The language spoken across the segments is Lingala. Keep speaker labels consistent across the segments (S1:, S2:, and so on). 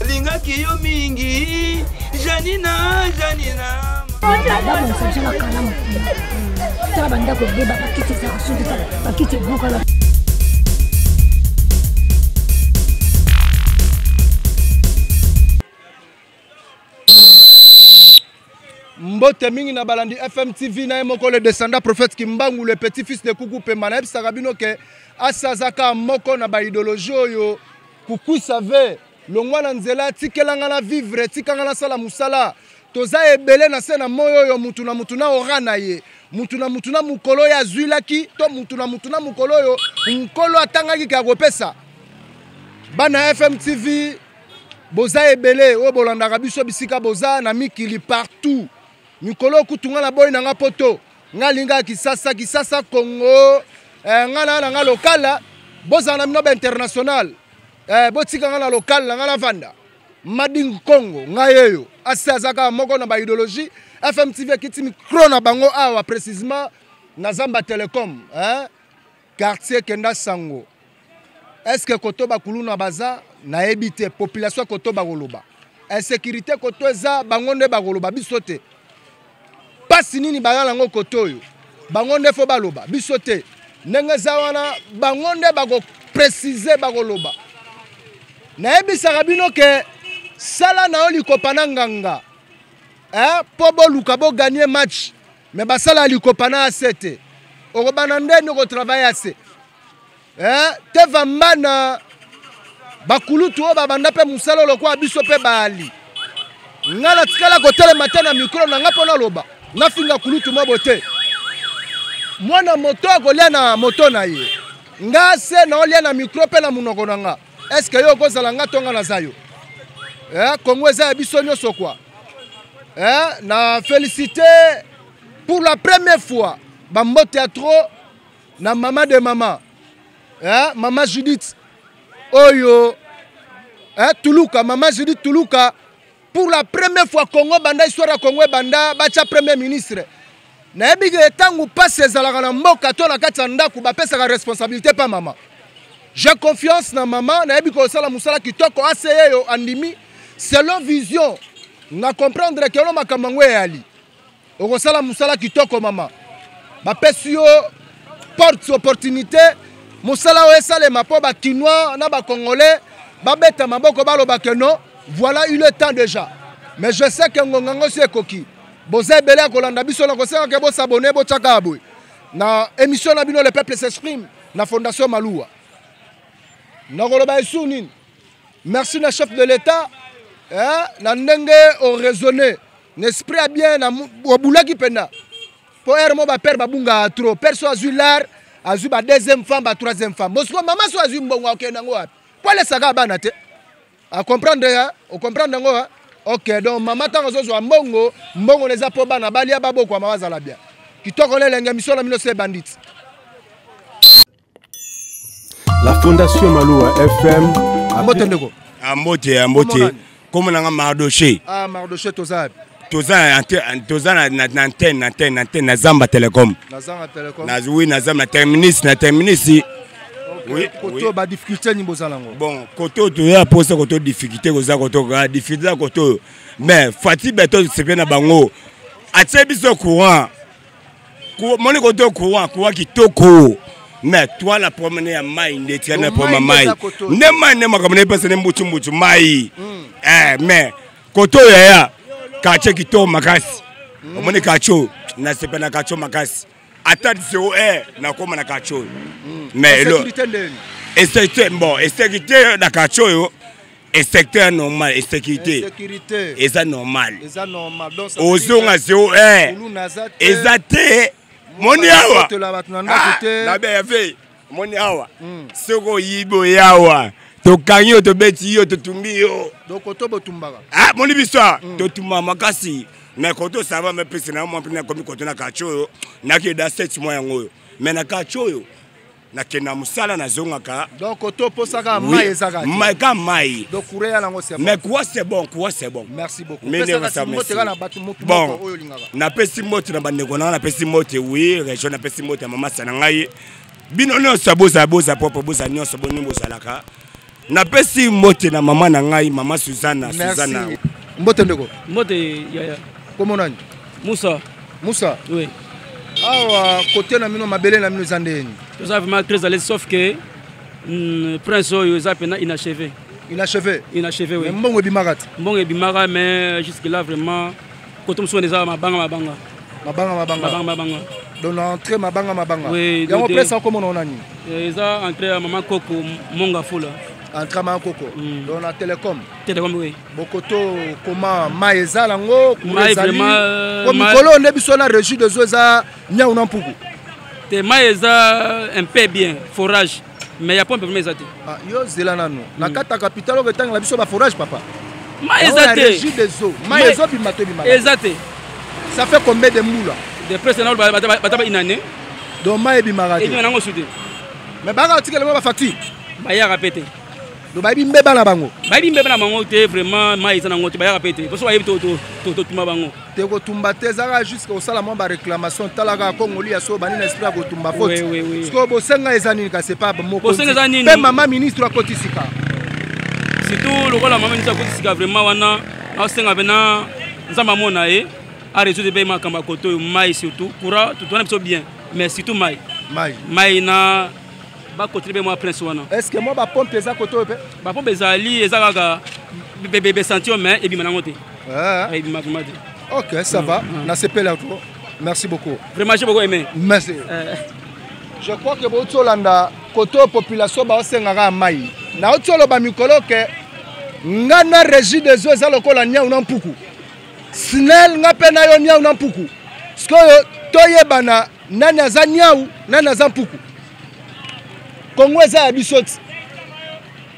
S1: Linga kiyo mingi, Janina.
S2: Mbote mingi na balandi FM TV na moko le descendant prophète Kimbangu le petit fils de Kuku Pemana Sabino ke asazaka moko na ba idéologie oyo Kuku savait longwana nzela tikelanga na vivre tikanga na sala musala toza ebele na sena moyo yo mutuna orana ye mutuna mukolo ya zwilaki to mutuna mukolo yo nkolo atangaki ka kopesa bana FM TV boza ebele o bolandaka biso bisika boza na mikili partout mikolo kutunga na boy na poto ngalinga kisasa Congo ngana na lokala boza na minoba international botika na local na vanda Mading Congo ngayeyo asazaka moko na ba idéologie FM TV kiti micro na bango awa précisément na Zamba Telecom quartier Kenda Sango. Est-ce que koto bakulu na baza na ebité population koto bagoloba insécurité koto eza bango nde bagoloba bisote pasi nini bayala ngo koto yo bango nde fo baloba bisote ndenge za wana bango nde bago préciser bagoloba na ebisaka bino ke sala na oli kopana nganga po boluka bo gagner match mais basala li kopana asete okobana ndeni ko travailler assez te vambana bakulutu o babanda pe musala lokwa biso pe bali ngala tikala kotele matana micro na ngapo na loba na finga kulutu mobote mwana moto akolia na moto na ye ngase na olia na micro pe na munoko nanga est-ce que yo kozala nga tonga na zayo Congo eza biso nyoso kwa na félicité pour la première fois bambo théâtre na maman de maman maman Judith Oyo Tuluka maman Judith Tuluka pour la première fois Congo banda histoire ya Congo banda bacha premier ministre na ebige tangu passe ezalaka na mboka to na kati ya ndako bapesaka responsabilité pa maman. J'ai confiance na maman na ebi ko sala musala kitoko aseye yo andimi selon vision na comprendre que lo makamangwe yali oko sala musala kitoko maman bapesi yo porte opportunité musala o esale mapo ba kinois na ba congolais babeta maboko baloba que non voilà il est temps déjà mais je sais que ngongango c'est koki boza belé kolanda biso na kosenga ke bo s'abonner bo tchaka aboy na émission na bino le peuple s'exprime na fondation Maluwa nakoloba esunini merci na chef de l'état na ndenge o raisonner l'esprit a bien na obulaki pena po ermo ba père babunga trop perso azular azu ba deuxième femme ba troisième femme bosko maman so azu mbongo okenda ngo wapi po le saka bana te a comprendre o comprendre ngo OK donc maman tango zo mbongo les apo bana balia baboko amawazala bien kitoko lelenge mission na mino se bandit.
S3: La Fondation Maluwa FM
S1: Ambote comme na Mardoché
S2: Mardoché toza
S1: na antenne na Zamba Telecom na oui na Zamba terminus oui
S2: koto ba difficulté ni bozalango
S1: bon koto to ya poser koto difficulté difficulté koto mais Fati beto c'est bien na bango atie biso courant moni koto courant kitoko. Mais toi la promener à Maï, tu as promener Maï. Ne makamone pas se mbuchu Maï. Mais koto ya kache kito makasi. Omone kacho na sepe na kacho makasi. Atad zero na koma na kacho. Mais lo et sécurité na kacho yo et secteur normal et sécurité. Et ça normal. Donc ozonga zero ezate Moni awa na be fe moni awa soko yibo yawa to kanyo to beti yo to tumbi yo
S2: donc koto botumbaka
S1: moni biswa to tumba makasi mais koto ça va me pese na mo pina comme koto na kacho yo na ke da 7 mois yango mais na kacho yo na kena musala na zongaka
S2: donc to posaka mai ezaka
S1: mai ka mai
S2: donc courir à l'ango c'est bon
S1: mais quoi c'est bon
S2: merci beaucoup
S1: mais bon na pesi moto na bandeko na pesi moto oui région na pesi moto mama sana ngai bino no saboza popo boza nyonso boni bozalaka na pesi moto na mama na ngai mama Suzana
S2: mbote ndeko
S4: mbote yaya
S2: comment nani Moussa
S4: oui
S2: awa côté na mino mabele na mino zandeni
S4: nous avons vraiment très à l'aise sauf que prince oyo za pena inachevé oui
S2: mais mbongo
S4: bimaka mais jusque là vraiment côté muso neza mabanga
S2: donc l'entrée mabanga
S4: oui
S2: yango presse comment on nani
S4: eza entrée à maman Coco Monga Fula
S2: entrée maman Coco donc la télécom
S4: oui
S2: bokoto comment maeza lango
S4: mai vraiment
S2: comme mikolo ne biso na régie de zoza nya una mpuku
S4: te maeza un peu bien forage mais y a pas un peu mais zate
S2: yo zela nanu na kata capitale ko tanga la biso ba forage papa
S4: maeza te
S2: régie de zo maeza bimato
S4: ezate
S2: ça fait combien de moula
S4: de presque na bataba une année
S2: donc mai bimara
S4: et nango soudé
S2: mais banga tikele ba facture
S4: ba ya répéter
S2: do ba bimbe na bango
S4: te vraiment maeza nango te ba ya répéter parce que ba to tuma bango
S2: te ko tumba te zara jusqu'à au sala ba réclamation talaka Congoli ya so bani na esprit ko tumba faute parce que bo senga ezani ka c'est pas moko pe maman ministre a kotisika
S4: surtout le la maman ministre a kotisika vraiment wana a senga bena nzamba mona a résoudre be makamba koto mai surtout courant tout on a bien mais surtout mai na ba contribuer moi prince wana
S2: est-ce que moi ba pompe eza koto pe
S4: ba pompe ezali ezaka bébé sentir mais et bimanango te
S2: ok ça va na sepela trop merci beaucoup
S4: vraiment j'ai beaucoup aimé
S2: merci je crois que boto landa koto population ba osengaka mai na otolo ba mikolo ke ngana régie des eaux za lokola nya una mpuku snel nga pe na yo nya una mpuku sko toyebana nani aza nyau nani aza mpuku Kongo eza ya bisoti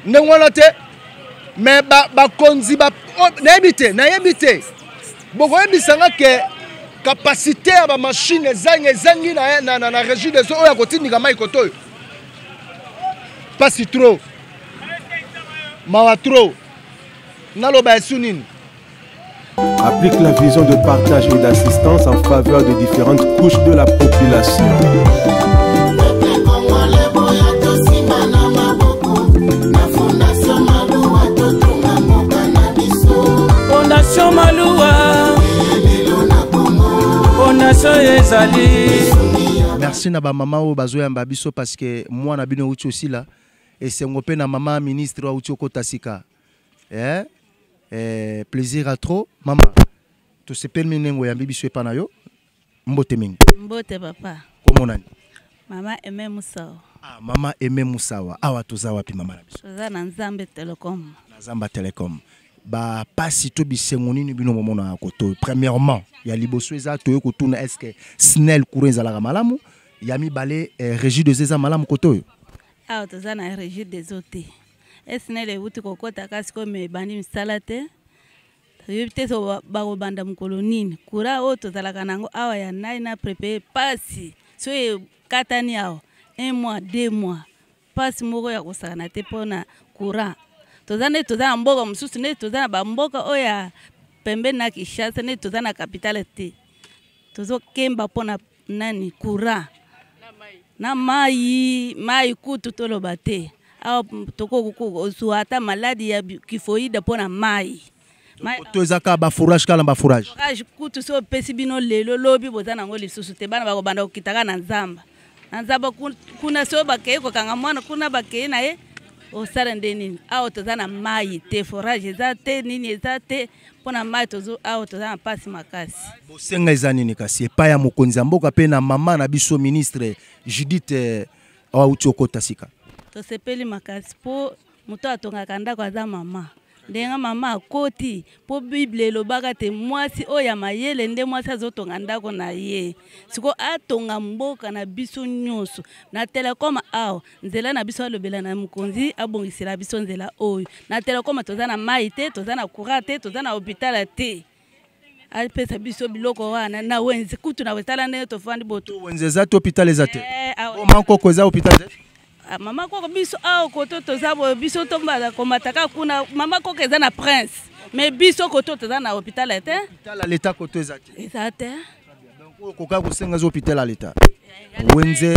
S2: ndengwana te mais ba konzi ba nayebi te boko yebisanga ke capacité ya ba machine ezangi na régie des eaux ya kotindika mai kotoyo pasi trop mawa trop naloba esu nini
S3: applique la vision de partage et d'assistance en faveur de différentes couches de la population.
S5: Fondation Maloua, Fondation Ezali.
S2: Merci na ba maman o bazo yamba biso parce que moi na bino uti aussi là et c'est ngopé na maman ministre wa uti okotasika. Plaisir à trop maman. To se permine ngo yambi biso epa na yo. Mbote mingi.
S6: Mbote papa.
S2: Komo nani?
S6: Mama Aimé Moussawa.
S2: Ah mama Aimé Moussawa. Awa toza wapi mama na biso?
S6: Toza na Nzambe Telecom.
S2: Na Nzamba Telecom. Ba pasi to bisengo nini bino momona koto. Premièrement, ya liboso eza to yo kotuna est-ce que snel kurenza la malamu yami balé régie de zeza malamu koto yo.
S6: Ah toza na régie des autres. Snel uti kokota kasi ko me bandi misalate. Yebite so ba banda mukolo nini. Kura o tozalaka nango awa ya nai na préparer pasi. So katani awa 1 mois 2 mois. Pasi moko ya kosana te pona courant. Tozana tozana mboka mususu ne tozana ba mboka oya pembe na Kinshasa ne tozana capitale te. Tozo kemba pona nani courant. Na mai kutu toloba te. Awa toko osuata maladi ya kifoida pona mai.
S2: Tozaka ba fourrage kala ba fourrage.
S6: Kutu so pesi bino lelo lobi bozana ngo lisusu te bana bako banda okitaka na Nzamba. Na Nzamba kuna so bakeye ko kanga mwana kuna bakeye na ye o sarende nini awo tozana mai te forage za te nini za te pona mai tozo awo tozana pasi makasi
S2: bosenga eza nini kasi epa ya mokonzi mboka pe na mama na biso ministre Judith awuti okotasika
S6: to sepeli makasi po muto atongaka ndako aza mama ndenga mama akoti po bible elobaka te mwasi oya mayele nde mwasi azotonga ndako na ye siko atonga mboka na biso nyonso na Telecom awa nzela na biso alobela na mokonzi abongisela biso nzela oyo na Telecom toza na mai te toza na courant te toza na hôpital te apesa biso biloko wana na wenze kutu na wetala ne tofandi boto
S2: wenze za to hôpital ezate o manko ko za hôpital
S6: mama koko biso awo koto tozabo biso tombala komataka kuna mama koko eza na prince mais biso koto toza na hôpital ete
S2: hôpital à l'état koto ezate
S6: ezate
S2: donc koka kosenga za hôpital à l'état wenze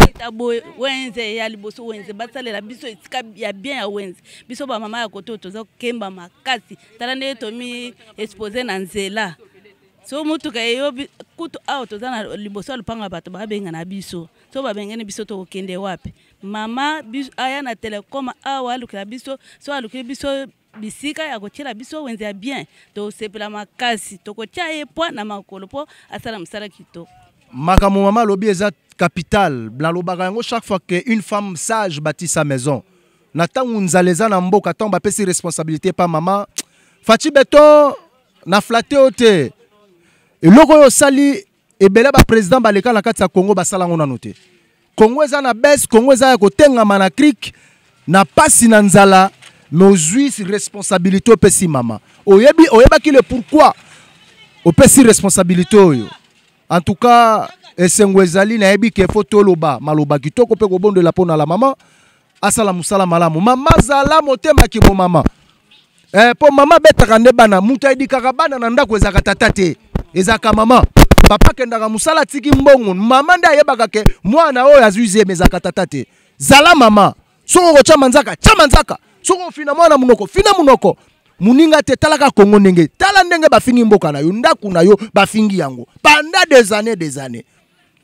S6: wenze ya liboso wenze basalela biso esika ya bien ya wenze biso ba mama ya koto toza kemba makasi tala nde tomi exposer na nzela so mutu ka yo kutu awo toza na liboso lupanga bato babenga na biso so babengene biso to kende wapi mama biso aya na telecom awa alukila biso so alukila biso bisika ya kochela biso wenze ya bien to sepela makasi to kocha ye po na makolo po asala musala kitoko
S2: makambo mama lobi eza capital blalobaka yango chaque fois que une femme sage bâtit sa maison na tangu nzaleza na mboka tango bapesi responsabilité pa mama fati beton na flatte ote eloko yo sali ebele ba président baleka na kati ya Congo basala ngo nanu te Congo eza na baisse Congo eza ya kotengama na crique na pasi na nzala mais ozui responsabilité opesi mama oyebaki le pourquoi opesi responsabilité oyo en tout cas esengo ezali na yebi ke foto loba maloba kitoko pe kobondela pona la mama asala musala malamu mama zala motema kibo mama po mama betaka nde bana mutu edikaka bana na ndako ezaka tata te ezaka mama papa kendaka musala tiki mbongo mama nde ayebaka ke mwana oyo azuize mezaka tata te zala mama soko kochama nzaka soko fina mwana munoko fina munoko muninga te talaka Kongo ndenge tala ndenge bafingi mboka na yo ndaku na yo bafingi yango pendant des années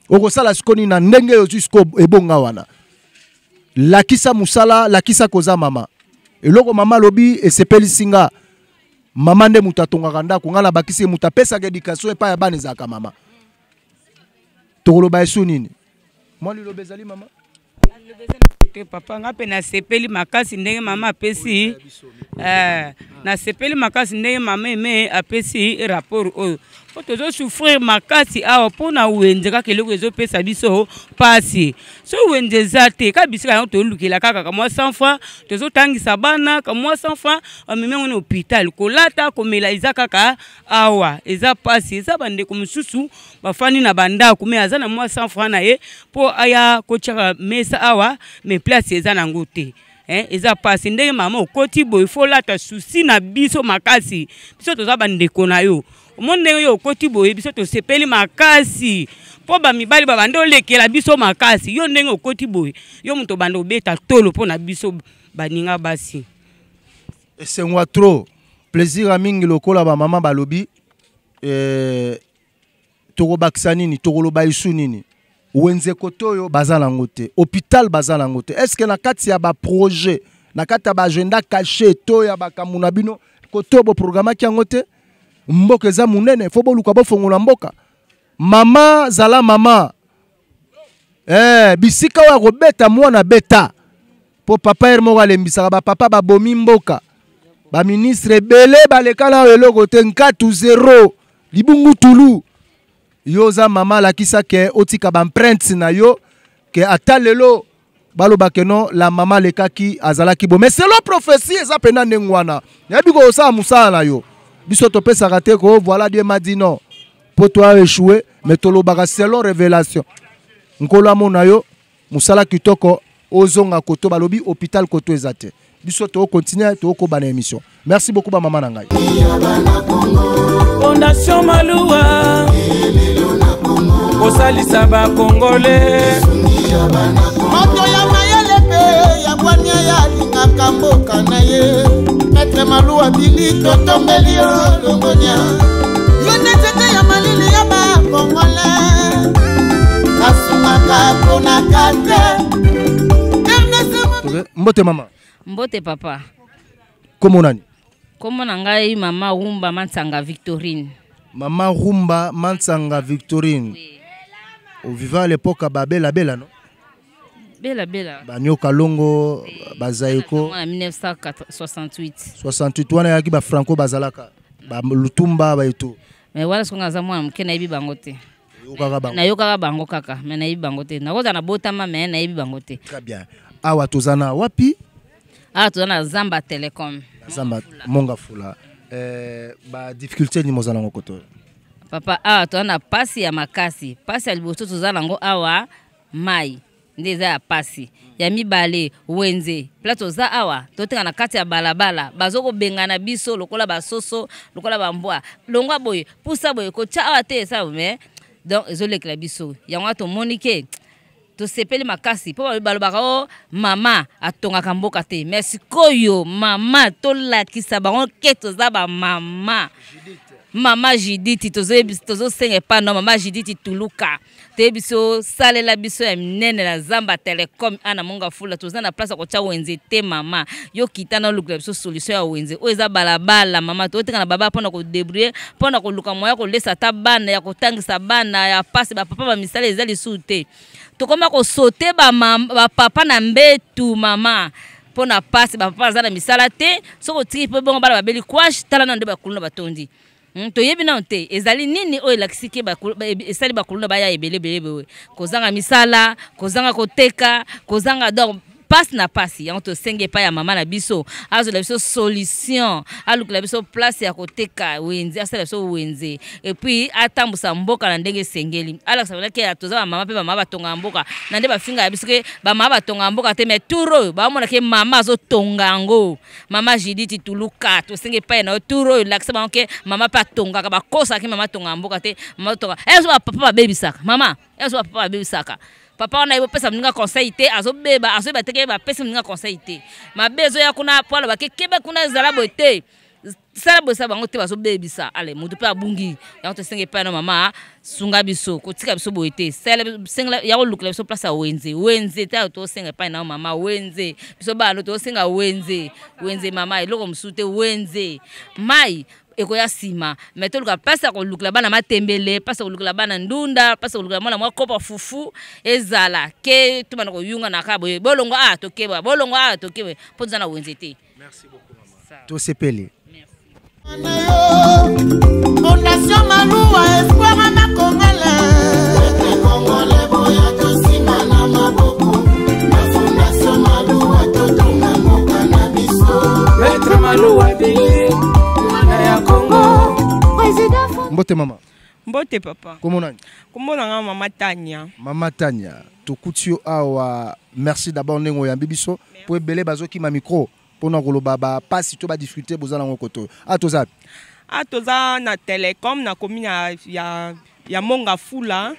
S2: okosala sikoni na ndenge yo jusqu'au ebonga wana lakisa musala lakisa koza mama eloko mama lobi esepeli singa mama nde mutatongaka ndako ngala bakisi mutapesa éducation epa ya bana ezaka mama tokoloba esu nini mwali lobezali mama
S7: papa nga pe na sepeli makasi ndenge mama apesi na sepeli makasi ndenge mama eme apesi rapport oyo po tozo souffrir makasi awa mpona wenze kaka eloko ezopesa biso pasi so wenze eza te ka bisika yango tolukela kaka kamwa 100 francs tozotangisa bana kamwa 100 francs amemi yango na hôpital kolata komela eza kaka awa eza pasi eza bandeko mosusu bafandi na bandako me aza na mwa 100 francs na ye mpo aya kotiaka mesa awa me place eza nango te eza pasi ndenge mama okoti boye fo lata susi na biso makasi biso toza bandeko na yo omonde ndenge yo okoti boye biso tosepeli makasi po bamibali babande olekela biso makasi yo ndenge okoti boye yo moto bande obeta tolo mpo na biso baninga basi
S2: esengwa trop plaisir mingi lokola bamama balobi tokobakisa nini tokoloba isu nini wenze kotoyo bazala ngote hôpital bazala ngote est-ce que na kati ya ba projet na kati ya ba agenda caché to ya bakamuna bino koto bo programme ki ngote mboka eza munene fo boluka bo fongola mboka mama zala mama bisika wa kobeta mwana beta po papa ermo alembisaka ba papa ba bomi mboka ba ministre belé balekala eloko te 4-0 libungu tulu yoza mama la kisa ke otika ba empreinte na yo ke atalelo baloba ke non la mama lekaki azalaki bo mais selon prophétie eza pena ndengwana yabi ko sa musala na yo biso to pesa raté ko voilà Dieu m'a dit non pour toi échouer mais tolobaka selon révélation nkola mona yo musala kitoko ozonga koto balobi hôpital koto ezate biso to continuer to ko bana émission merci beaucoup ba mama na ngai
S5: Fondation Maluwa osalisa ba Congolais
S8: moto ya mayele pe ya bwania ya lingaka mboka na ye Maître Maluwa bili totombeli yo longonya yo nzete ya malili ya ba Congolais kasungaka pona kate
S2: mbote mama
S9: mbote papa
S2: komo nani
S9: komo na ngai mama Rumba Mansanga Victorine
S2: mama Rumba Mansanga Victorine au vivant à l'époque à Babela Bela non
S9: Bela Bela
S2: Banyoka Longo Bazaiko
S9: en 1968
S2: 68 wana yaki ba Franco Bazalaka ba Lutumba ba eto
S9: mais wala songa za mwa mke na yibi bangote na yoka bango kaka mais na yibi bangote na koza na botama mais na yibi bangote
S2: très bien awa tozana wapi
S9: tozana Zamba Telecom
S2: Zamba Monga Fula ba difficulté ni mozana ngokoto
S9: papa awa toana pasi ya makasi pasi ya liboso toza nango awa mai nde eza ya pasi ya mibale wenze pla toza awa totenga na kati ya balabala bazokobengana biso lokola basoso lokola bambwa longwa boye pusa boye kotia awa te esa me donc ezolekela biso yango tomoni ke tosepeli makasi po balobaka o mama atongaka mboka te mais sikoyo mama tolakisa bango ke toza bamama Mama Judith tozo senge pa no mama Judith tuluka te biso salela biso ya minene la Zamba Telecom ana monga fula toza na place ko cha wenze te mama yo kitana lukla biso solution ya wenze o eza balabala mama to tika na baba pona ko débrouiller pona ko luka moya ko lesa ta bana ya kotangisa bana ya passe ba papa ba misala ezali sute to koma ko sauter ba papa na mbetu mama pona passe ba papa za na misala te soko tiki pe bongo bala babeli kwash tala na ndo ba kuluna batondi to yebi na te ezali nini o elakisiki ba esali ba kuluna ba ya ebele kozanga misala kozanga koteka kozanga donc passe na passe yango to senge pa ya mama na biso azo la biso solution aluka la biso place ya koteka wenze asala biso wenze et puis atambusa mboka na ndenge sengeli ala sabana ke atoza mama pe mama batonga mboka na nde bafinga ya biso ke ba mama batonga mboka te mais turo ba mona ke mama azo tonga ngo mama Judith tuluka to senge pa na turo lakisa ba ke mama pa tonga ka ba kosa ke mama tonga mboka te mama tonga ezo papa ba baby saka mama ezo papa ba baby saka papa on a eu pesa mninga conseil te azobeba azoba teke ba pesa mninga conseil te mabezo ya kuna poala ba kebe kuna zala bote sala bosa bango te bazobebisa ale mutu pe abungi ya to senge pa na mama sunga biso kotika biso bote sala senga ya ko lukla biso place wenze ta to senga pa na mama wenze biso ba no to senga wenze mama eloko msute wenze mai eko ya sima metoluka pasa ko lukla bana matembele pasa ko lukla bana ndunda pasa ko lukla mwana mwa kopa fufu ezala ke tuma ko yunga na kabo bolongo tokeba bolongo tokebe ponza na wenzete.
S2: Merci beaucoup maman to sepeli
S8: Fondation Maloua espoir na Congolais Congolais boya to sima na maboko na Fondation Maloua to tonga moka na biso Maître Maloua Bili ya Congo
S2: Mbote mama
S10: Mbote papa
S2: Comment nani
S10: Komona mama Tania
S2: Mama Tania tokutio awa merci d'abord nengo ya bibiso po ebele bazoki ma micro pona koloba ba pasi to ba discuter bozala ngokoto atoza
S10: na Telecom na commune ya Monga Fula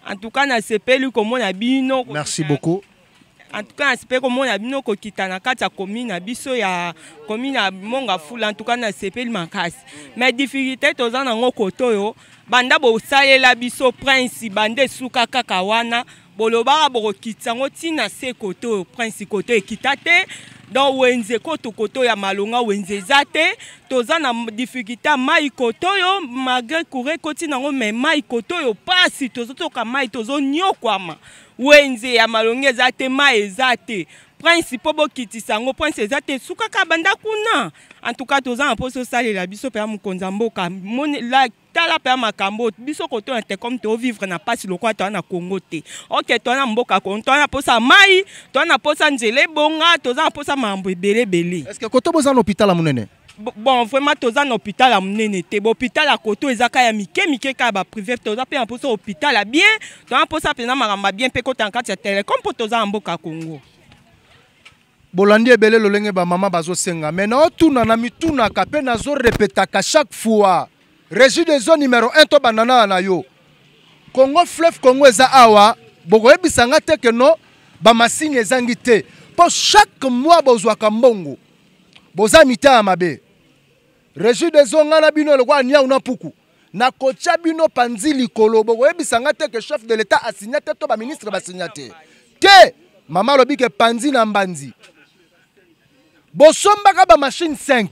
S10: en tout cas na sepelu komona bino
S2: merci beaucoup
S10: en tout cas na sepelu komona bino ko kitana kati ya commune na biso ya commune ya Monga Fula en tout cas na sepelu makasi mais difficulté toza na ngokoto yo banda bo salela biso prince bande suka kaka wana bolobaka bokokitsango tina se koto prince koto ekitate donc wenze koto ya malonga wenze zate toza na difficulté mai koto yo malgré kure koti nango mais mai koto yo pasi tozo toka mai tozo nyokwama wenze ya malonga zate mai zate prince pobo kitisango prince zate suka ka banda kuna en tout cas toza na poso salela biso pe mukonza mboka la tala pe makambo biso koto ente comme to vivre na pasi lokwa to na Congo te OK to na mboka ko to na posa mai to na posa nzele bonga to na posa mambo ebele
S2: est-ce que koto boza na hôpital la munene
S10: bon vraiment to na hôpital la munene te hôpital la koto ezaka ya mike ka ba privé to na pe na posa hôpital la bien to na posa pe na maramba bien pe ko tankati ya Telecom po to na mboka Congo
S2: bolandi ebele lolenge ba mama bazo senga mais na otuna na mituna ka pe na zo répétaka chaque fois Régie des zones numéro 1 to banana na yo Congo fleuve Congo eza awa boko ebisanga te que no ba masini ezangi te pour chaque mois bozwa kambongo boza mita mabe Régie des zones na bino le kwa nia una puku na kocha bino panzili kolo boko ebisanga te que chef de l'état a signé to ba ministre ba signé te mama lobi ke panzi na mbanzi bosombaka ba machine 5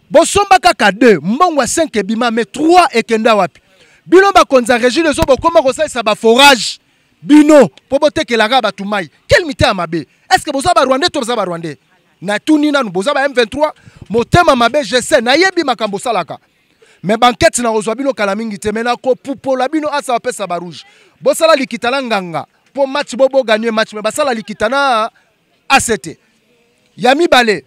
S2: bosomba kaka 2 mbongo 5 ebima mais 3 ekenda wapi bino bakonza Régie des eaux bokoma kosalisa ba forage bino po botekelaka batu mai quel mita ya mabe est-ce que boza ba Rwandais to boza ba Rwandais na tuni nanu boza ba M23 motema mabe je sais na yebi makambo salaka mais banquette na ozwa bino kala mingi te mais na ko pupola bino asa pesa ba rouge bosala likitana nganga po match bobo gagner match mais basala likitana ACT yami bale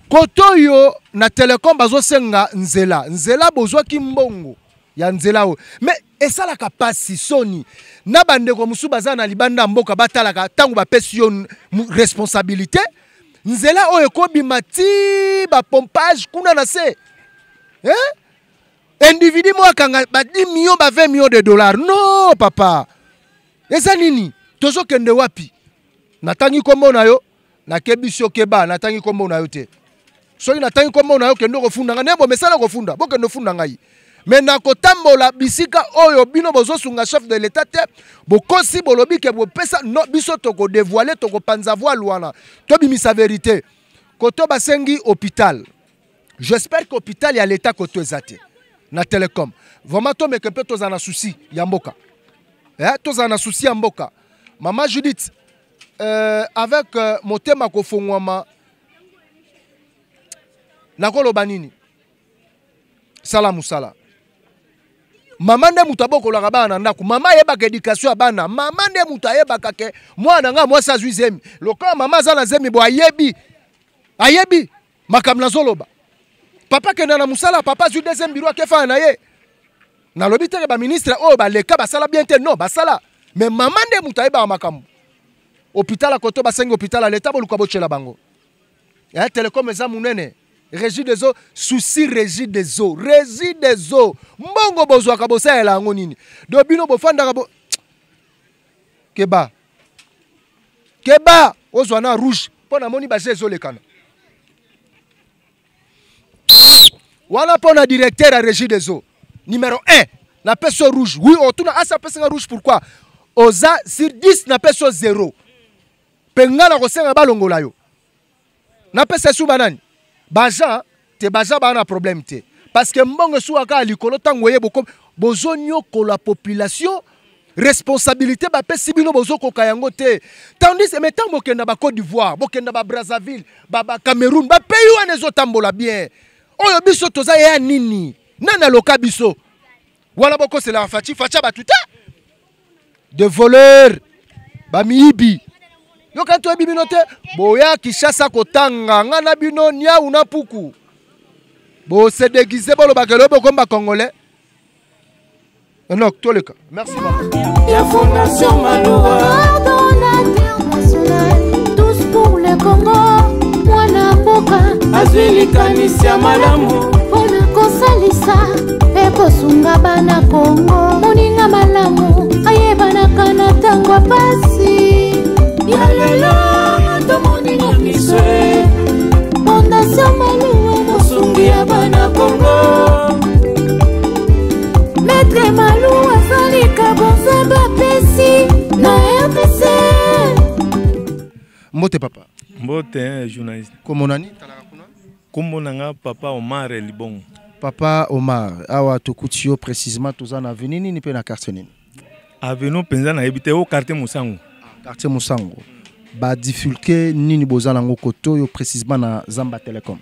S2: koto yo na Telecom bazo senga nzela bozwa ki mbongo ya nzela o mais esalaka pasi soni na bandeko musu baza na libanda mboka batalaka tango bapesi yo responsabilité nzela oyo ekobima ti bapompage kuna na se individu mo akanga ba 10 millions ba 20 millions de dollars non papa eza nini tozokende wapi natangi kombo na yo nakebi sio keba natangi kombo na yo te soki natangi kombo na yo kende kofunda nga nebo mesala kofunda bokende funda ngai mais nakotambola bisika oyo bino bozosunga chef de l'état te bokosi bolobi ke bopesa no biso toko dévoiler toko panza voile wana to bimisa vérité koto basengi hôpital j'espère que hôpital ya l'état koto ezate na télécom vraiment to meke pe to zana souci ya mboka to zana souci ya mboka Maman Judith avec motema kofongwama nakolo banini sala musala mama nde mutu abokolaka bana ndako mama ayebaka éducation ya bana mama nde mutu ayebaka ke mwana nga mwasi azwi zemi lokola mama aza na zemi bo ayebi makambo nazoloba papa kenda na musala papa azwi deuxième biro akefana na ye nalobi teke baministre oyo baleka basala bien te non basala mais mama nde mutu ayebaka makambo hôpital à koto basengi hôpital à l'état boluka bochela bango télécom eza munene régie des eaux souci régie des eaux mbongo bozwaka bosalela yango nini do bino bofandaka bo keba ozwa na rouge pona moni ba ezolekana wana pona directeur à régie des eaux numéro 1 na peso rouge oui otuna asa peso rouge pourquoi oza sur 10 na peso 0 pengala kosenga balongola yo na pesa su banani baja te baja bana problème te parce que mbongo su aka likolo tango ye boko bozonyo ko la population responsabilité ba pesi bino bozoko kayango te tandis que metant bokenda ba Côte d'Ivoire bokenda ba Brazzaville ba Cameroun ba pays wana ezotambola bien oyo biso toza ya nini nana loka biso wala boko c'est la facha batuta de voleurs ba miibi yo kanto ebi bino te boya Kishasa kotanga ngana bino nia una puku bo se déguiser bolo bakelo bokomba congolais non toleka merci maman
S5: ya fondation Maloua
S11: tous pour le Congo mwana mboka
S5: azwilikanisia malamu
S11: pona kosalisa ekosunga bana Congo moninga malamu ayebanaka na tango pasi
S5: Yalela tomoninga miswe
S11: Fondation Maloua
S5: mosungi ya bana Congo
S11: Maître Maloua salika bonzaba pesi na RDC
S2: Mbote papa
S12: Mbote journaliste
S2: Komonani
S12: Komonanga papa Omar Libongo
S2: Papa Omar awa tokutio précisément tozana avenue ni pe na quartier nini
S12: Avenue penza na ebite au quartier Musango
S2: quartier Musango ba difficulté nini bozala ngo koto yo précisément na Zamba Telecom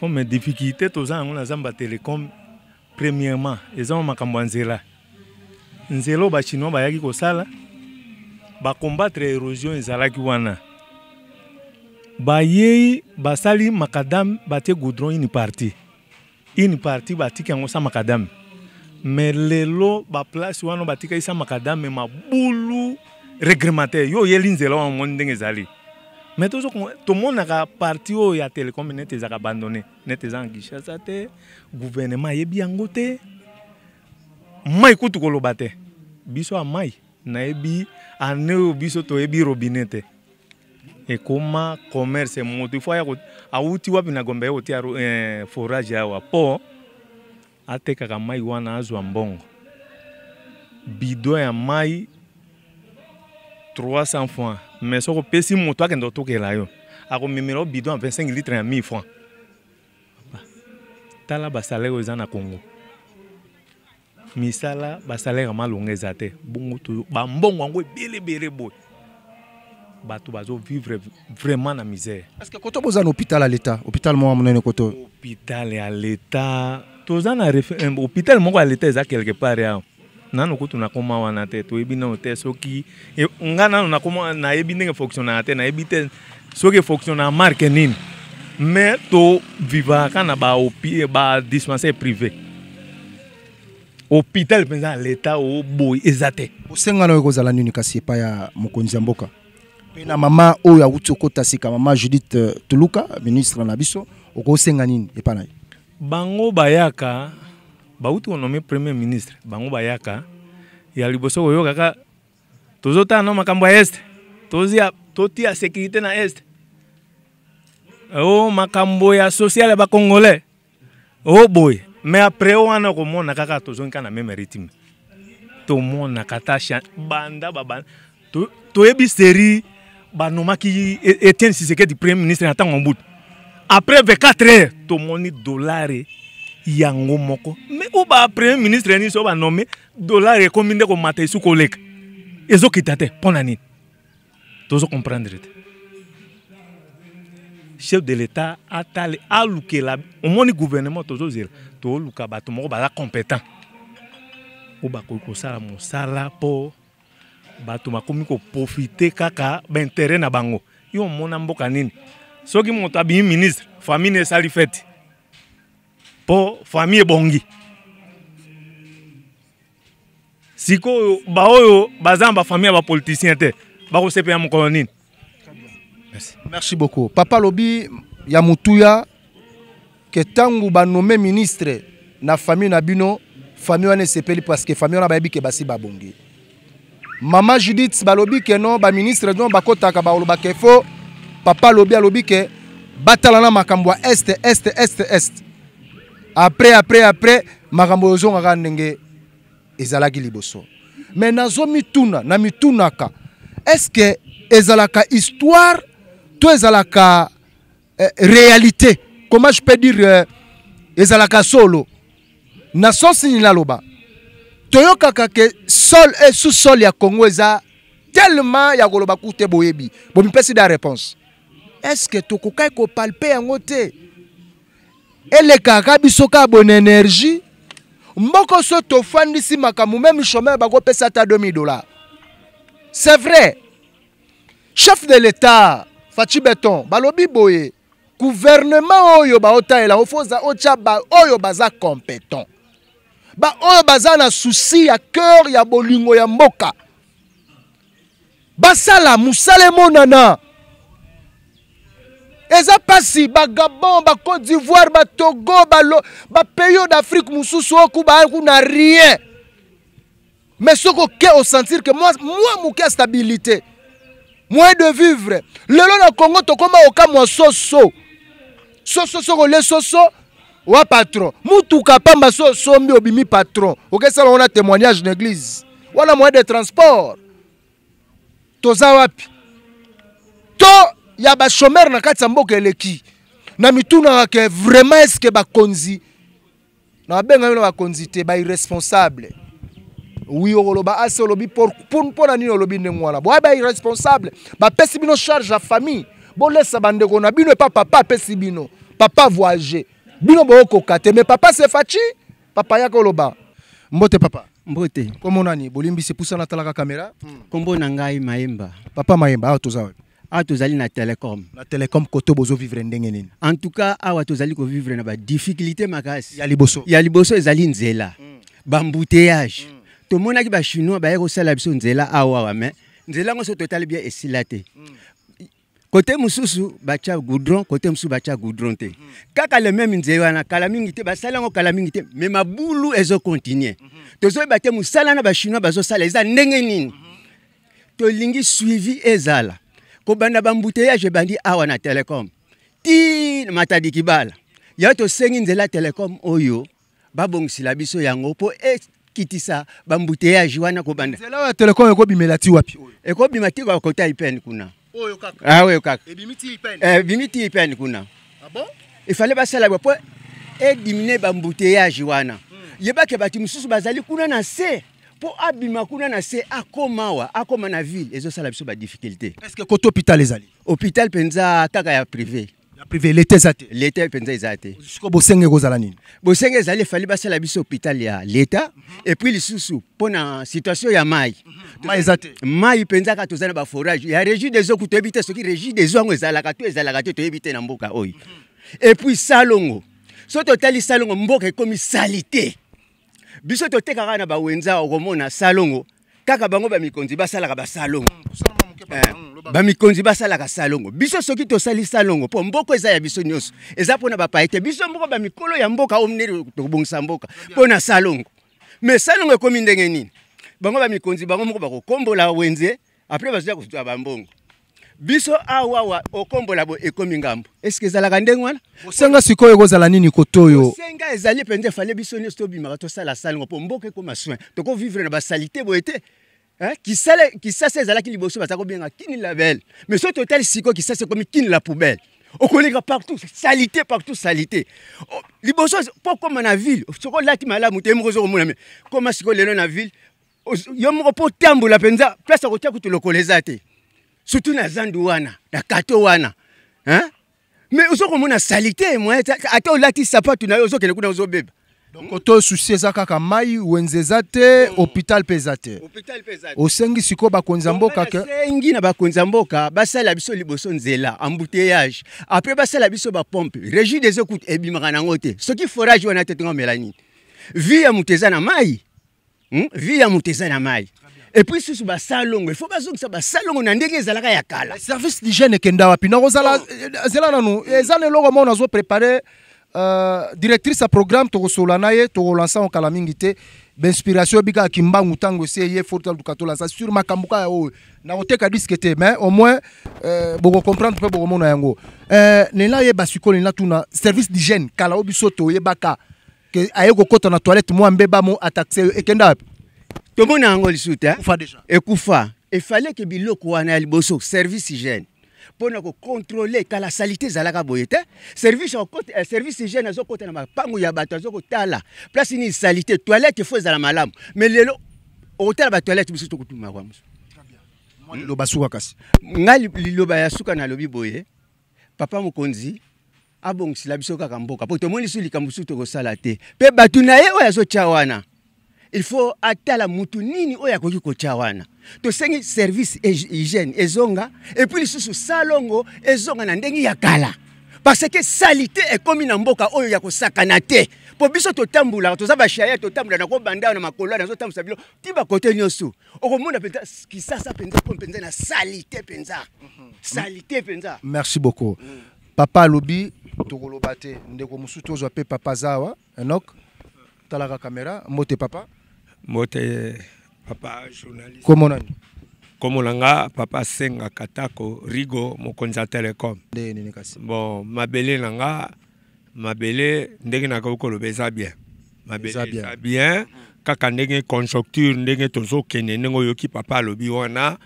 S12: mais difficulté tozala ngo na Zamba Telecom premièrement ezama makambo nzela nzelo ba chinois ba yaki ko sala ba combattre érosion ezalaki wana ba yei basali makadam batie goudron une partie batiki yango sa makadam mais lelo ba place wana batika isa makadam mais mabulu réglementaire yo yeli nzela wa monde ndenge ezali mais tout le monde a parti au ya télécom net ezaka abandonné net ezanga Kishasa te gouvernement yebi yango te mai kutu koloba te biso a mai na yebi ane biso to yebi robinet te et comment commerce moto faut ya auti wapi na gombe oti forage awa po atekaka mai wana azwa mbongo bido ya mai 300 francs mais soko pesi moto akendo tokela yo ako memelo bidon 25 litres ya 1000 francs tala ba salaire eza na Congo misala ba salaire malonga eza te bongo to ba mbongo ngo ebele boy bato bazo vivre vraiment na misère.
S2: Est-ce que koto boza na hôpital à l'état hôpital mo monene koto
S12: hôpital à l'état toza na hôpital moko à l'état eza quelque part ya nano kutu na koma wana te to ebi na te soki ngana na koma na ebi ndenge fonctionner te na ebi te soki fonctionner marque nini mais to viva kana ba dispensaire privé hôpital penza l'état au boy ezate
S2: osenga na ekozala nini kasi epai ya mokonzi ya mboka pe na mama oyo awuti okota sika mama Judith Tuluka ministre na biso okosenga nini epai na ye
S12: bango bayaka bauti onome premier ministre bango bayaka ya liboso oyo kaka tozota na makambo ya est totia sécurité na est o makambo ya social ba congolais o boy mais après on a komona kaka tozonka na même rythme to mona katasha banda baba to ebi série banomaki Etienne Tshisekedi premier ministre na tango mbutu après 24 heures to moni dollar yango moko mais o ba premier ministre ni so ba nommé dollar comme ndeko mata isu koleka ezokita te pona nini tozo comprendre te chef de l'état atale alukela au moni gouvernement tozo zela to luka bato moko bala compétent o ba ko sala mosala po bato makomi ko profiter kaka ba intérêt na bango yo mona mboka nini soki moto abi ministre famille ne sali fête po famille bongi siko ba oyo bazamba famille ba politicien te ba ko sepe ya mokolo nini.
S2: Merci beaucoup. Papa Lobi ya mutuya que tangu ba nommé ministre na famille na bino famille wana sepeli parce que famille wana ba yebi ke basi ba bongi. Mama Judith balobi ke non ba ministre don ba kotaka ba oloba ke fo papa Lobi alobi ke batalana makambo est. Après makambo zonga ka ndenge ezalaki liboso. Mais nazo mituna na mitunaka est-ce que ezalaka histoire tout ezalaka réalité comment je peux dire ezalaka solo na sosi ni laloba toyokaka ke sol et sous-sol ya Congo eza tellement ya koloba kute boyebi bo mipesi da réponse est-ce que tokokai ko palper yango te eleka biso ka bonne énergie mboko so tofandisi makamu même chômeur bako pesa ta $2000 c'est vrai chef de l'état Fachi Beton, balobi boye, gouvernement oyo ba otaela ofoza ocha ba oyo baza compétent. Ba oyo baza na souci ya cœur ya bolingo ya mboka. Basala musale monana. Eza pasi ba Gabon, ba Côte d'Ivoire, ba Togo, ba pays d'Afrique mususu oku ba na rien. Mais ce que au sentir que moi mouke stabilité. Moins de vivre. Le long na Congo to koma okamwa soso. Soso le soso wa patron. Mutuka pamba soso mbi obimi patron. Okesa on a témoignage d'église. Wana moyen de transport. Toza wapi. To ya ba chômeur na kati mboka eleki. Na mituna ke vraiment est-ce que ba konzi. Na benga yo ba konzi te ba irresponsable. Oui, oloba assez olobi pour na nini olobi ndengwana. Bo ba irresponsable. Ba pesi bino charge la famille. Bo laisse bandeko na bino pas papa pesi bino. Papa voyager. Bino bo kokate mais papa c'est Fachi. Papa yako oloba. Mbote papa.
S13: Mbote.
S2: Komo nani bolimbi se poussa na talaka caméra.
S13: Kombo na ngai Maemba.
S2: Papa Maemba awa toza.
S13: Awa tozali na Telecom.
S2: Na Telecom koto bozo vivre ndenge nini.
S13: En tout cas awa tozali ko vivre na ba difficulté makasi.
S2: Ya liboso.
S13: Ya liboso ezali nzela. Bambouteillage. Tout le monde a dit que chinois ba eko sala biso nzela awa mais nzela ngo so total bien esilate. Côté mususu bacha goudron, côté mususu bacha goudron te. Kaka le même nzela na kala mingi te basala ngo kala mingi te mais mabulu ezo continuer. Tozo bate musala na ba chinois bazo sala eza ndenge nini. To lingi suivi ezala. Ko banda bambouteillage bandi awa na Telecom. Ti matadi kibala. Ya to sengi nzela Telecom oyo babongisila biso yango po kitisa bambouteillage wana ko banda.
S2: Nzela wa Telecom eko bimelati wapi oyo?
S13: Eko bimati kwa kota ipeni kuna.
S2: Oyo kaka.
S13: Ah oyo kaka.
S2: E bimiti ipeni.
S13: Bimiti ipeni kuna.
S2: Ah bon?
S13: Il fallait basala po diminuer bambouteillage wana. Yeba ke bati mususu bazali kuna na se. Po abima kuna na se akoma na ville ezo sala biso ba difficulté.
S2: Est-ce que koto hôpital ezali?
S13: Hôpital penza kaka ya privé.
S2: Privé l'été zate.
S13: L'été penza ezate.
S2: Jusqu'au bosenge kozala nini?
S13: Bosenge ezali fallait basala biso hôpital ya l'état et puis lisusu pona situation ya mai.
S2: Mai ezate.
S13: Mai penza ka tozana ba forage. Ya régie des eaux ku tobite soki régie des eaux ngo ezalaka to ebite na mboka oyi. Et puis salongo. So totali salongo mboka comme salité. biso totekaka na bawenza okomona salongo kaka bango bamikonzi basalaka basalongo bamikonzi basalaka salongo biso soki tosali salongo mpo mboko eza ya biso nyonso eza mpona bapaete biso moko bamikolo ya mboka omneri tokobongisa mboka mpona salongo mais salongo ekomi ndenge nini bango bamikonzi bango moko bakokombola wenze apres bazoya kozwa bambongo biso awawa okombola bo ekomi ngambo eske ezalaka ndenge wana
S2: bosenga sikoyo ekozala nini kotoyo
S13: bosenga ezali mpenza efale biso nyonso tobimaka tosala salongo mpo mboka ekoma soin tokovivre na basalite boye te kisasa ezalaki liboso baza kobenga kini label mais so totali sikoyo kisasa ekomi kini la poubelle okoleka partout salité liboso mpo koma na ville soko olati malamu te moko ozokomona me koma sikoyo lelo na ville yo moko mpo otambola mpenza place akotia kutu lokolo eza te surtout na zandu wana na kato wana mais ozokomona salité moye ata olati sapatu na yo ozokende kuna ozobeba
S2: donc koto souci eza kaka mai wenze eza te hôpital mpe eza te osengi sikoyo bakonzi ya mboka ke
S13: osengi na bakonzi ya mboka basala biso liboso nzela embouteillage après basala biso bapompe régie des eaux coûte ebimaka nango te soki forage wana te tongamela nini vie ya moto eza na mai vie ya moto eza na mai et puis susu basalongo il faut bazongisa basalongo na ndenge ezalaka ya kala
S2: service d'hygiène ekenda wapi nakozala zela nanu eza leloko moko nazoprépare directrice ya programme tokosola na ye tokolansa okala mingi te bainspiration ebikaka kimbangu ntango esi eye fortaluka tolansa sur makambo kaka oyo nakoteka diske te mais au moins bokocomprendre mpe bokomona yango lela yeba sikoyo lela tuna service d'hygiène kala oyo biso toyebaka ke aye kokota na toilette mwa mbeba mo ataxe ekenda wapi
S13: tomona yango lisusu te ekufa efale ke biloko wana ya liboso service hygiène mpona kocontrôle kala salite ezalaka boye te service hygiène azokota na mapango ya bato azokotala place nini salite toilette fo ezala malamu mais lelo okotala batoilette biso tokotuma kwa mosu
S2: liloba suka kasi
S13: ngai liloba ya suka nalobi boye papa mokonzi abongisila biso kaka mboka po tomoni lisu likambo su tokosala te mpe bato na ye oyo azotya wana il faut atala mutu nini oyo akoki kotya wana tosengi service hygiène ezonga et puis lisusu salongo ezonga na ndenge ya kala parce que salite ekomi na mboka oyo ya kosakana te po biso totambula toza bashaya totambula na kobanda na makolo na zotambusa bilo ti bakote nyonso okomona mpenza kisasa mpenza po mpenza na salite mpenza
S2: merci beaucoup papa alobi tokoloba te ndeko mosusu tozwa mpe papa zawa Enoch talaka caméra mote papa
S14: mote papa journaliste
S2: Comment
S14: nanga papa Senga Katako Rigo mokonzi ya Telecom bon mabele nanga mabele ndenge na kokoloba eza bien mabele eza bien kaka ndenge conjoncture ndenge tozokende ndenge oyoki papa alobi wana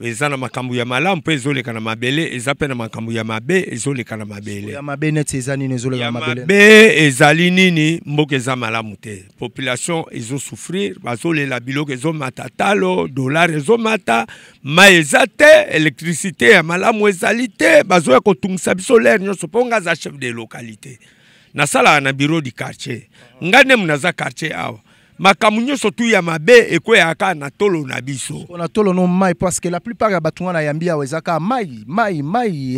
S14: eza na makambo ya malamu mpe ezoleka na mabele eza mpe na makambo ya mabe ezoleka na mabele
S2: ya mabe neti eza nini ezoleka na mabele
S14: mabe ezali nini mboka eza malamu te population ezosouffrir bazolela biloko ezomata talo dollar ezomata mai eza te électricité ya malamu ezali te bazoya kotungisa biso lere nyonso mpo nga aza chef de localité nasalaka na bureau du quartier nga nde munaza quartier awa makambo nyonso tu ya mabe ekweyaka na tolo na biso
S2: na tolo no mai parce que la plupart ya bato wana yambi awa ezaka mai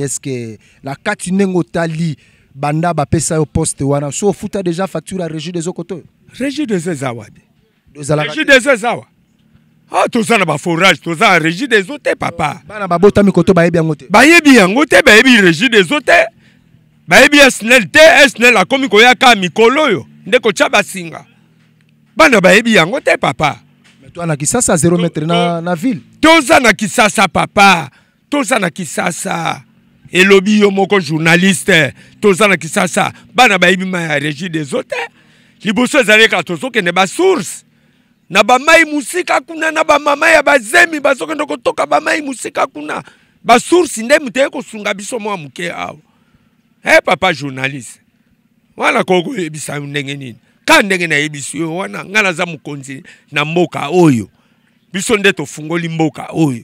S2: est-ce que la kati nengo tali banda bapesa yo poste wana so futa déjà facture à régie des okoto
S14: régie des ezawabi régie des ezawa toza na baforage toza régie des ote papa
S2: bana babota mikoto bayebi yango te
S14: bayebi régie des ote bayebi SNEL te SNEL akomi koyaka mikolo oyo nde kotya basinga bana bayebi yango te papa
S2: mais toi na kisasa 0 mètre na ville
S14: toza na kisasa papa toza na kisasa elobi yo moko journaliste toza na kisasa bana bayebi ma ya régie des hôtels liboso ezaleka tozokende basource na bamai musika kuna na bamama ya bazemi bazokende kotoka bamai musika kuna basource nde muteye kosunga biso mwa muke awa papa journaliste wana koko yebisa ndenge nini ka ndenge na yebisi yo wana nga naza mokonzi na mboka oyo biso nde tofungoli mboka oyo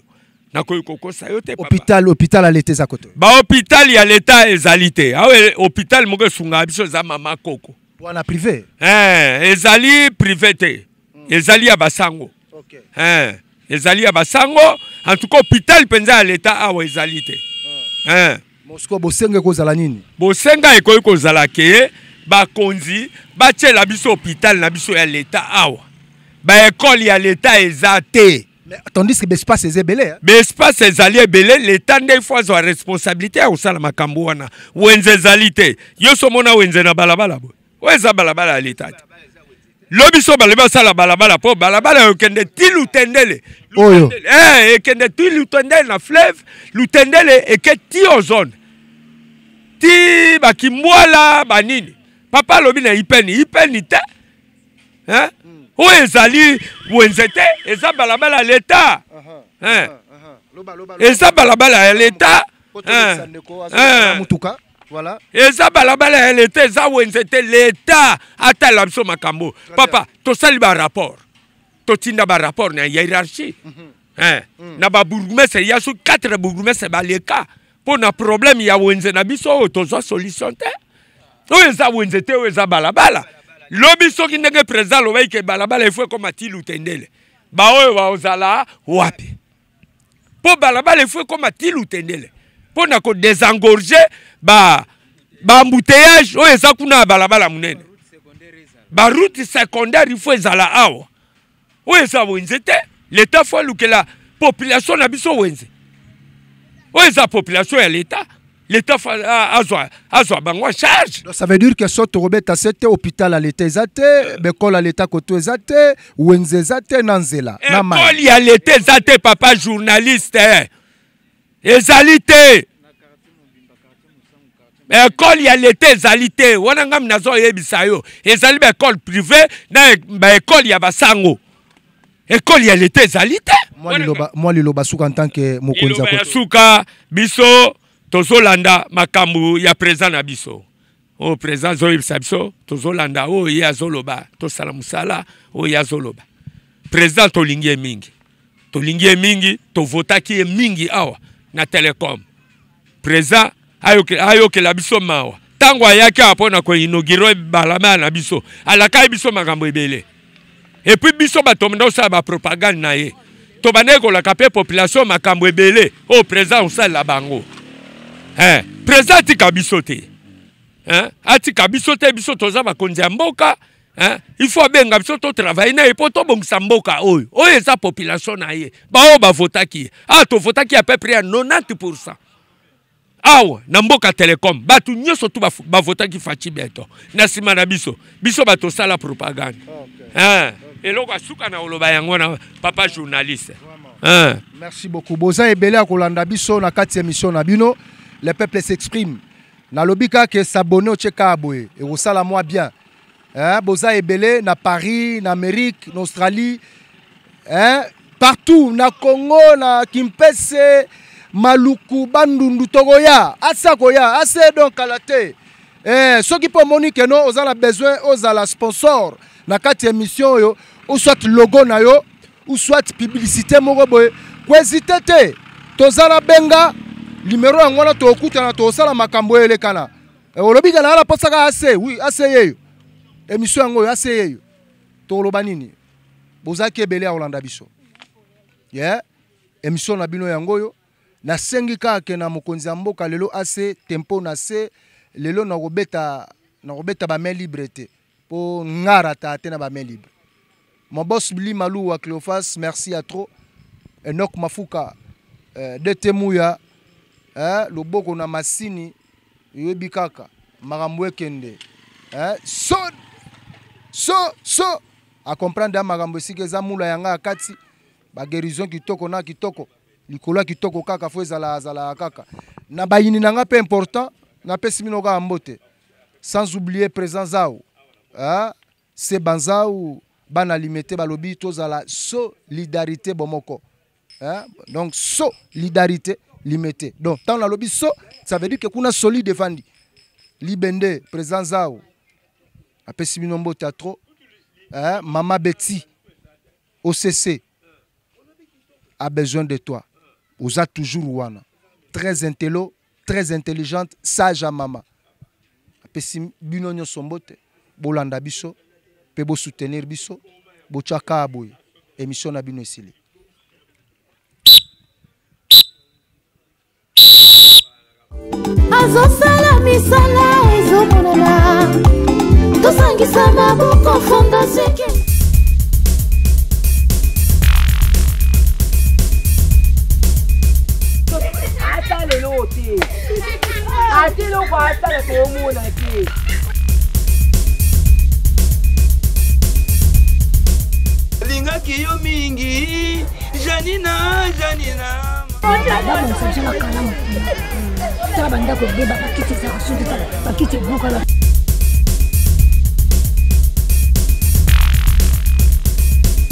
S14: nakoki kokosa yo te
S2: hôpital ya leta eza koto
S14: bahôpital ya leta ezali te awe hôpital moko esungaka biso eza mama koko
S2: wana privé
S14: ezali privé te ezali ya basango ezali ya basango en tout cas hôpital mpenza ya leta awa ezali te
S2: mosko bosenga ekozala nini
S14: bosenga ekoki kozala ke bakonzi batiela biso hôpital na biso ya l'État awa baekole ya l'État eza te.
S2: Tandis que l'espace est belé.
S14: L'espace est belé, l'État n'est pas la responsabilité au sein de ma cambouana. Wenze zalité. Yo somona wenze na balabala. Wenza balabala à l'État. Lobiso balaba sala balabala po balabala yo kende tilu tendele. Eh, kende tilu tendele na fleuve, lu tendele et que ti ozone. Ti bakimwala banini. Papa lobi na ipeni te. Hein? Où ezali wenzete eza balabala à l'État. Eza balabala à l'État.
S2: Voilà.
S14: Eza balabala à l'État eza wenzete l'État ata la biso makambo. Papa, to sali ba rapport. To tinda ba rapport na hiérarchie. Na ba bourgmestre ya su 4 bourgmestre ba leka. Pour na problème ya wenze na biso to zo solution te. O eza wenzete o eza balabala. Lobi soki ndenge président lo ke balabala il faut comme atilu tendele. Ba oyo ba ozala wapi. Po balabala il faut comme atilu tendele. Po na ko désengorger ba embouteillage oyo eza kuna balabala munene. Ba route secondaire il faut ezala awa. Oyo eza wenzete l'État faut lukela population na biso wenze. Oyo eza population ya l'État. L'État a besoin charge.
S2: Ça veut dire que soit Robert a cet hôpital à l'État zate, l'école à l'État côté zate, Wenze zate nanzela.
S14: L'école à l'État zate papa journaliste. Ezalité. L'école à l'État zalité. Wanangam nazo yebisayo. Ezali école privée na école ya basango. École à l'État zalité.
S2: Moi liloba souka en tant que mokonza
S14: côté. Souka biso tozolanda makambu ya président na biso. O président zoyebisa biso tozolanda o ya zoloba tosala musala o ya zoloba. Président tolingie mingi. Tolingie mingi tovotaki mingi awa na Telecom. Président ayoke la biso mawa. Tango ayaki apona ko inaugure balama na biso. Alaka biso makambo ebele. Et puis biso batomenda osala ba propagande na ye. Tobaneko la kapé population makambo ebele. O président osala la bango. Président atika biso te. Atika biso te biso toza bakonzi ya mboka. Il faut benga biso to travailler na epo to bongisa mboka oyo. Oyo eza population na ye. Ba o ba votaki. To votaki à peu près à 90%. Awa na mboka Telecom batu nyoso tu ba votaki faci beto. Na sima na biso. Biso bato sala propagande. Eloko asuka na oloba yango na papa journaliste.
S2: Merci beaucoup. Boza ebele akolanda biso na kati émission na bino. Le peuple s'exprime. Na lobika ke s'abonner au Tcheka aboye. Et au sala moi bien. Boza ebele na Paris, na Amérique, na Australie. Partout. Na Congo, na Kimpese, Maluku, Bandundu, Togoya. Asakoya. Ase donc kalate. Ceux qui peuvent monique non, aux a besoin, aux a la sponsor. Na kati émission yo. Ou soit logo na yo. Ou soit publicité moko boye. Kwezite te. Tozala benga. Numéro ngwana to okuta na to sala makambo ele kana. Olobi kana ala posaka ase, oui, ase yeyo. Émission ngo ase yeyo. To loba nini? Bozaki ebele a Holanda biso. Yeah. Émission na bino yango yo. Na sengi ka ke na mokonzi ya mboka lelo ase tempo na se lelo na robeta ba main libre te. Po ngara ta te na ba main libre. Mon boss Billy Malou wa Cléophas, merci à trop. Enoch Mafuka de Temuya. Loboko na masini yebi kaka makambo ekende so a comprendre makambo sike za mula yanga kati ba guérison kitoko na kitoko likolo kitoko kaka fo ezala kaka na bayini nanga pe important na pesi mino ka mbote sans oublier présence zao c'est banzao bana limité balobi tozala solidarité bomoko donc solidarité limité. Donc, tant la lobby so, ça veut dire que kuna solide défendu. Libende, présent zao. Après Siminombo Théâtre, Mama Betty, OCC, a besoin de toi. Vous êtes toujours wana. Très intello, très intelligente, sage à maman. Après Siminonyo Sombote, Bolanda Biso, Pebo soutenir Biso, Bochaka Aboy, émission na Bino Esili.
S11: Azosala misala ezomonana tokisa maboko fondation
S15: ata lelo te ati loko ata le tomona te lingaki yo mingi Janina
S16: Taba ndako beba bakiti za asundi bakiti buka la